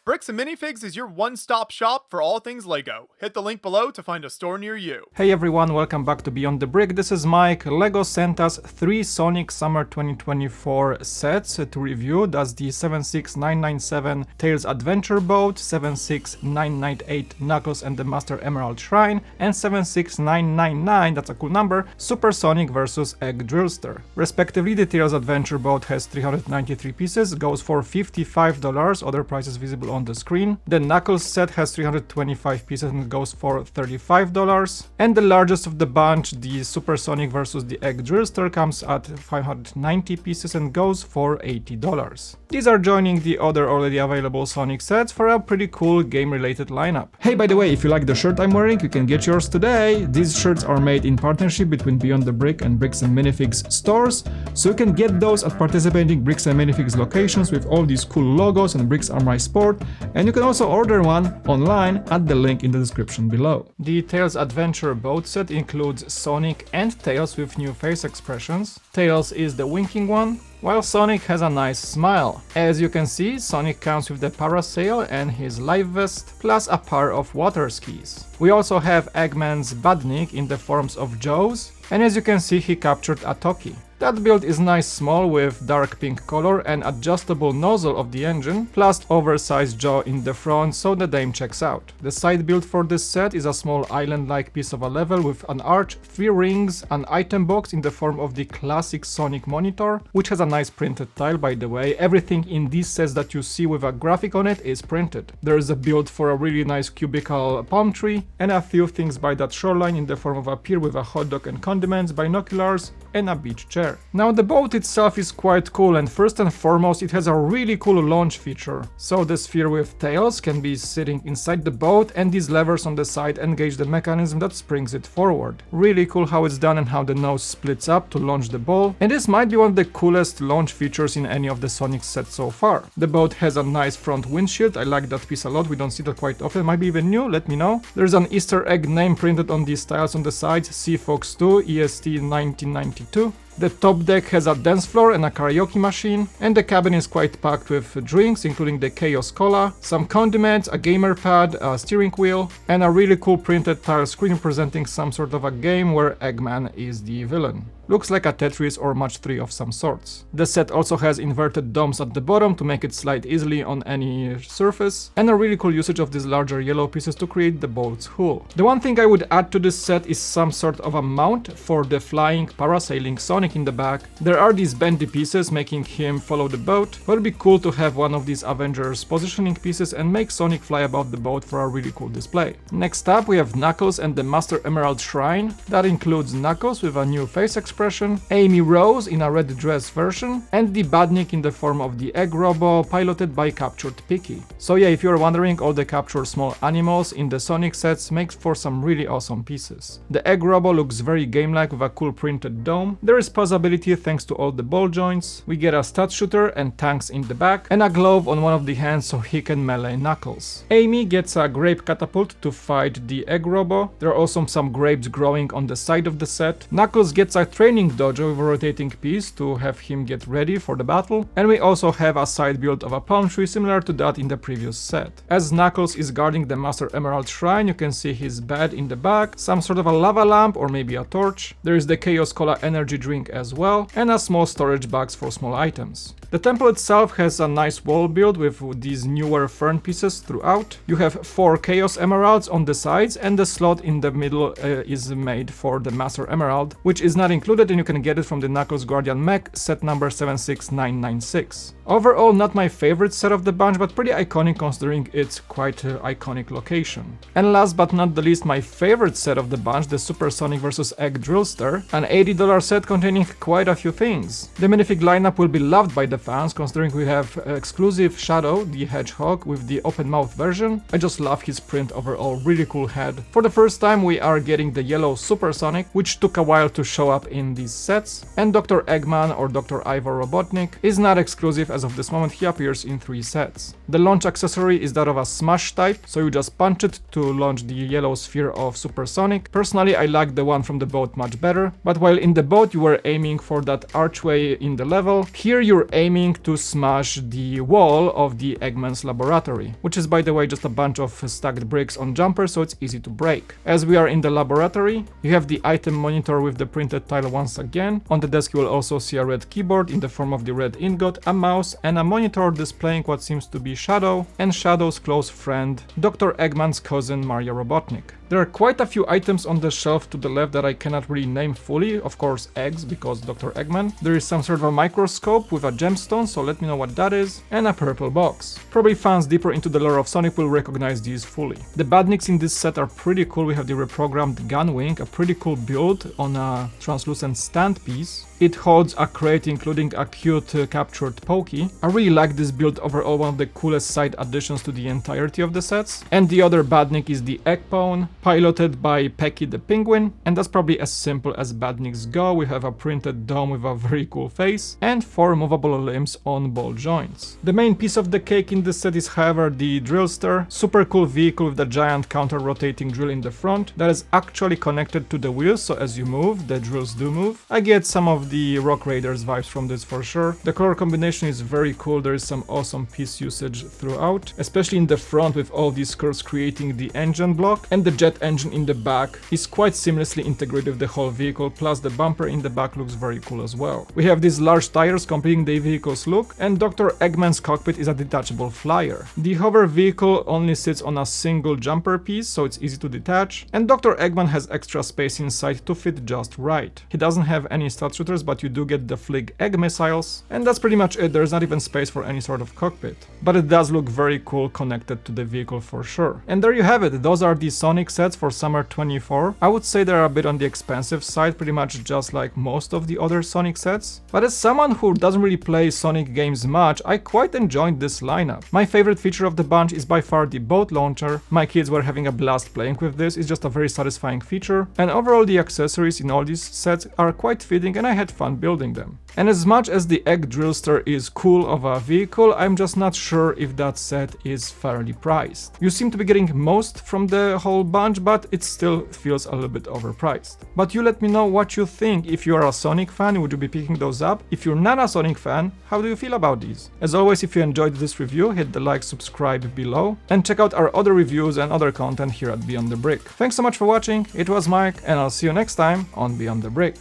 Bricks and Minifigs is your one-stop shop for all things LEGO. Hit the link below to find a store near you. Hey everyone, welcome back to Beyond the Brick. This is Mike. LEGO sent us 3 Sonic Summer 2024 sets to review. That's the 76997 Tails Adventure Boat, 76998 Knuckles and the Master Emerald Shrine, and 76999, that's a cool number, Super Sonic vs. Egg Drillster. Respectively, the Tails Adventure Boat has 393 pieces, goes for $55, other prices visible on the screen. The Knuckles set has 325 pieces and goes for $35. And the largest of the bunch, the Super Sonic vs. the Egg Drillster, comes at 590 pieces and goes for $80. These are joining the other already available Sonic sets for a pretty cool game-related lineup. Hey, by the way, if you like the shirt I'm wearing, you can get yours today. These shirts are made in partnership between Beyond the Brick and Bricks and Minifigs stores, so you can get those at participating Bricks and Minifigs locations with all these cool logos and Bricks are my sport, and you can also order one online at the link in the description below. The Tails Adventure Boat set includes Sonic and Tails with new face expressions. Tails is the winking one, while Sonic has a nice smile. As you can see, Sonic comes with the parasail and his life vest, plus a pair of water skis. We also have Eggman's badnik in the forms of jaws, and as you can see, he captured a Toki. That build is nice small with dark pink color and adjustable nozzle of the engine, plus oversized jaw in the front, so the dame checks out. The side build for this set is a small island-like piece of a level with an arch, 3 rings, an item box in the form of the classic Sonic monitor, which has a nice printed tile by the way. Everything in these sets that you see with a graphic on it is printed. There is a build for a really nice cubical palm tree, and a few things by that shoreline in the form of a pier with a hot dog and condiments, binoculars, and a beach chair. Now the boat itself is quite cool, and first and foremost it has a really cool launch feature. So the sphere with Tails can be sitting inside the boat, and these levers on the side engage the mechanism that springs it forward. Really cool how it's done and how the nose splits up to launch the ball, and this might be one of the coolest launch features in any of the Sonic sets so far. The boat has a nice front windshield, I like that piece a lot, we don't see that quite often, might be even new, let me know. There's an Easter egg name printed on these tiles on the sides, Sea Fox 2 EST 1992. The top deck has a dance floor and a karaoke machine, and the cabin is quite packed with drinks, including the Chaos Cola, some condiments, a gamer pad, a steering wheel, and a really cool printed tile screen representing some sort of a game where Eggman is the villain. Looks like a Tetris or Match 3 of some sorts. The set also has inverted domes at the bottom to make it slide easily on any surface, and a really cool usage of these larger yellow pieces to create the boat's hull. The one thing I would add to this set is some sort of a mount for the flying parasailing Sonic in the back. There are these bendy pieces making him follow the boat, but it'd be cool to have one of these Avengers positioning pieces and make Sonic fly above the boat for a really cool display. Next up we have Knuckles and the Master Emerald Shrine. That includes Knuckles with a new face expression, Amy Rose in a red dress version, and the badnik in the form of the Egg Robo piloted by Captured Piki. So yeah, if you're wondering, all the captured small animals in the Sonic sets makes for some really awesome pieces. The Egg Robo looks very game-like with a cool printed dome. There is possibility thanks to all the ball joints. We get a stud shooter and tanks in the back, and a glove on one of the hands so he can melee Knuckles. Amy gets a grape catapult to fight the Egg Robo. There are also some grapes growing on the side of the set. Knuckles gets a training dojo with a rotating piece to have him get ready for the battle, and we also have a side build of a palm tree similar to that in the previous set. As Knuckles is guarding the Master Emerald Shrine, you can see his bed in the back, some sort of a lava lamp or maybe a torch. There is the Chaos Cola energy drink as well, and a small storage box for small items. The temple itself has a nice wall build with these newer fern pieces throughout. You have 4 Chaos Emeralds on the sides, and the slot in the middle is made for the Master Emerald, which is not included, and you can get it from the Knuckles Guardian Mech set number 76996. Overall, not my favorite set of the bunch, but pretty iconic considering its quite iconic location. And last but not the least, my favorite set of the bunch, the Super Sonic vs. Egg Drillster, an $80 set containing quite a few things. The minifig lineup will be loved by the fans, considering we have exclusive Shadow, the Hedgehog, with the open mouth version. I just love his print overall, really cool head. For the first time we are getting the yellow Super Sonic, which took a while to show up in in these sets, and Dr. Eggman or Dr. Ivor Robotnik is not exclusive. As of this moment, he appears in 3 sets. The launch accessory is that of a smash type, so you just punch it to launch the yellow sphere of Supersonic. Personally, I like the one from the boat much better, but while in the boat you were aiming for that archway in the level, here you're aiming to smash the wall of the Eggman's laboratory, which is, by the way, just a bunch of stacked bricks on jumpers, so it's easy to break. As we are in the laboratory, you have the item monitor with the printed tile once again. On the desk you will also see a red keyboard in the form of the red ingot, a mouse, and a monitor displaying what seems to be Shadow and Shadow's close friend, Dr. Eggman's cousin Maria Robotnik. There are quite a few items on the shelf to the left that I cannot really name fully, of course eggs because Dr. Eggman. There is some sort of a microscope with a gemstone, so let me know what that is, and a purple box. Probably fans deeper into the lore of Sonic will recognize these fully. The badniks in this set are pretty cool. We have the reprogrammed gun wing, a pretty cool build on a translucent stand piece. It holds a crate including a cute captured Pokey. I really like this build overall, one of the coolest side additions to the entirety of the sets. And the other badnik is the Eggpawn, piloted by Pecky the Penguin, and that's probably as simple as badniks go. We have a printed dome with a very cool face, and 4 movable limbs on ball joints. The main piece of the cake in this set is, however, the Drillster, super cool vehicle with the giant counter-rotating drill in the front that is actually connected to the wheels, so as you move, the drills do move. I get some of the Rock Raiders vibes from this for sure. The color combination is very cool. There is some awesome piece usage throughout, especially in the front with all these curves creating the engine block, and the jet engine in the back is quite seamlessly integrated with the whole vehicle, plus the bumper in the back looks very cool as well. We have these large tires completing the vehicle's look, and Dr. Eggman's cockpit is a detachable flyer. The hover vehicle only sits on a single jumper piece, so it's easy to detach, and Dr. Eggman has extra space inside to fit just right. He doesn't have any stud shooters, but you do get the Flig Egg missiles, and that's pretty much it. There's not even space for any sort of cockpit. But it does look very cool connected to the vehicle for sure. And there you have it. Those are the Sonic sets for summer 24. I would say they're a bit on the expensive side, pretty much just like most of the other Sonic sets. But as someone who doesn't really play Sonic games much, I quite enjoyed this lineup. My favorite feature of the bunch is by far the boat launcher. My kids were having a blast playing with this. It's just a very satisfying feature. And overall the accessories in all these sets are quite fitting, and I had fun building them. And as much as the Egg Drillster is cool of a vehicle, I'm just not sure if that set is fairly priced. You seem to be getting most from the whole bunch, but it still feels a little bit overpriced. But you let me know what you think. If you are a Sonic fan, would you be picking those up? If you're not a Sonic fan, how do you feel about these? As always, if you enjoyed this review, hit the like, subscribe below, and check out our other reviews and other content here at Beyond the Brick. Thanks so much for watching, it was Mike, and I'll see you next time on Beyond the Brick.